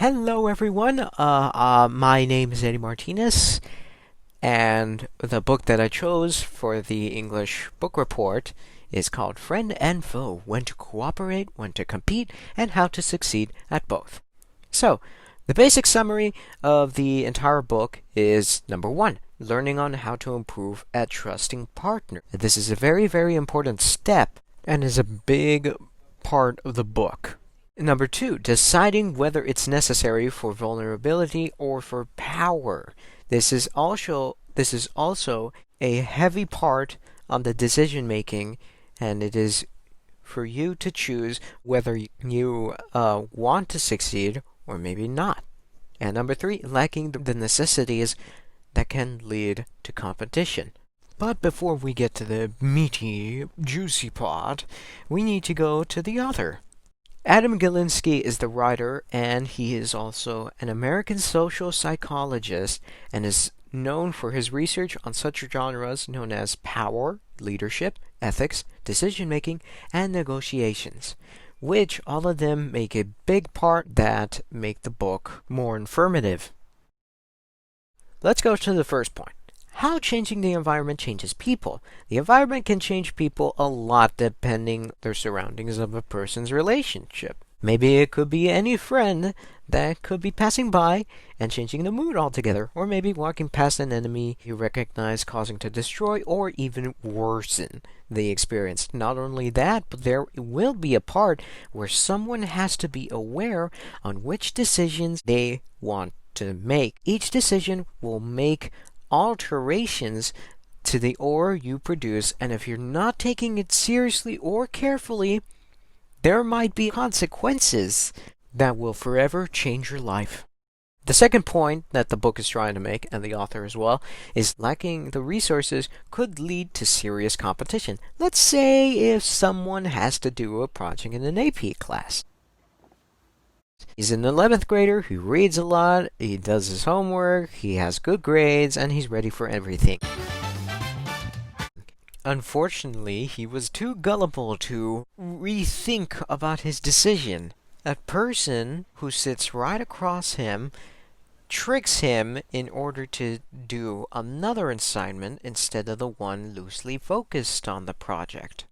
Hello, everyone. My name is Eddie Martinez, and the book that I chose for the English book report is called Friend and Foe: When to Cooperate, When to Compete, and How to Succeed at Both. So, the basic summary of the entire book is number one, learning on how to improve at trusting partner. This is a very, very important step and is a big part of the book. Number two, deciding whether it's necessary for vulnerability or for power. This is also a heavy part on the decision making, and it is for you to choose whether you want to succeed or maybe not. And number three, lacking the necessities that can lead to competition. But before we get to the meaty, juicy part, we need to go to the author. Adam Galinsky is the writer, and he is also an American social psychologist and is known for his research on such genres known as power, leadership, ethics, decision making, and negotiations, which all of them make a big part that make the book more informative. Let's go to the first point. How changing the environment changes people. The environment can change people a lot depending their surroundings of a person's relationship. Maybe it could be any friend that could be passing by and changing the mood altogether, or maybe walking past an enemy you recognize causing to destroy or even worsen the experience. Not only that, but there will be a part where someone has to be aware on which decisions they want to make. Each decision will make alterations to the ore you produce, and if you're not taking it seriously or carefully, there might be consequences that will forever change your life. The second point that the book is trying to make, and the author as well, is lacking the resources could lead to serious competition. Let's say if someone has to do a project in an AP class. He's an 11th grader who reads a lot, he does his homework, he has good grades, and he's ready for everything. Unfortunately, he was too gullible to rethink about his decision. A person who sits right across him tricks him in order to do another assignment instead of the one loosely focused on the project.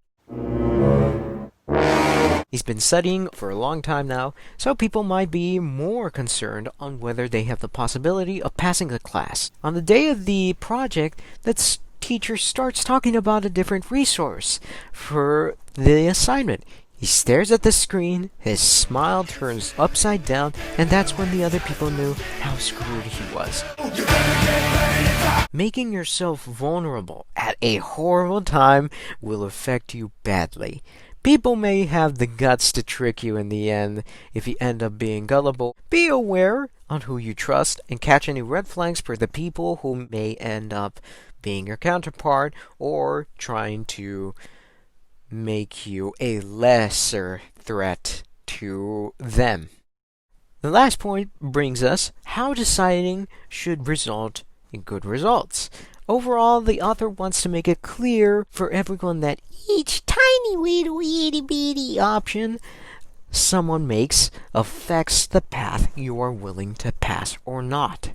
He's been studying for a long time now, so people might be more concerned on whether they have the possibility of passing the class. On the day of the project, the teacher starts talking about a different resource for the assignment. He stares at the screen, his smile turns upside down, and that's when the other people knew how screwed he was. Making yourself vulnerable at a horrible time will affect you badly. People may have the guts to trick you in the end if you end up being gullible. Be aware on who you trust and catch any red flags for the people who may end up being your counterpart or trying to make you a lesser threat to them. The last point brings us how deciding should result in good results. Overall, the author wants to make it clear for everyone that each tiny little itty bitty option someone makes affects the path you are willing to pass or not.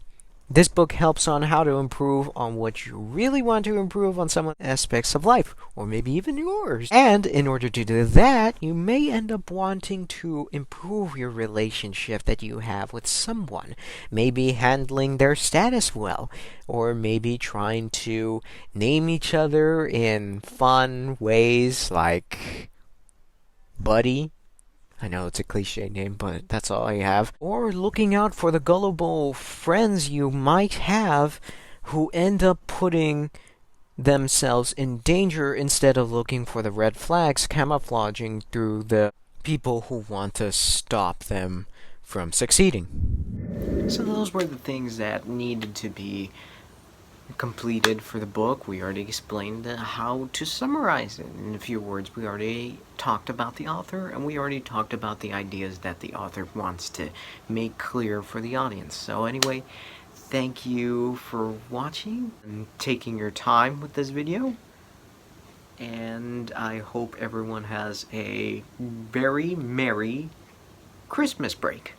This book helps on how to improve on what you really want to improve on some aspects of life, or maybe even yours. And in order to do that, you may end up wanting to improve your relationship that you have with someone. Maybe handling their status well, or maybe trying to name each other in fun ways like Buddy. I know it's a cliche name, but that's all I have. Or looking out for the gullible friends you might have who end up putting themselves in danger instead of looking for the red flags, camouflaging through the people who want to stop them from succeeding. So those were the things that needed to be completed for the book. We already explained how to summarize it in a few words. We already talked about the author, and we already talked about the ideas that the author wants to make clear for the audience. So anyway, thank you for watching and taking your time with this video, and I hope everyone has a very merry Christmas break.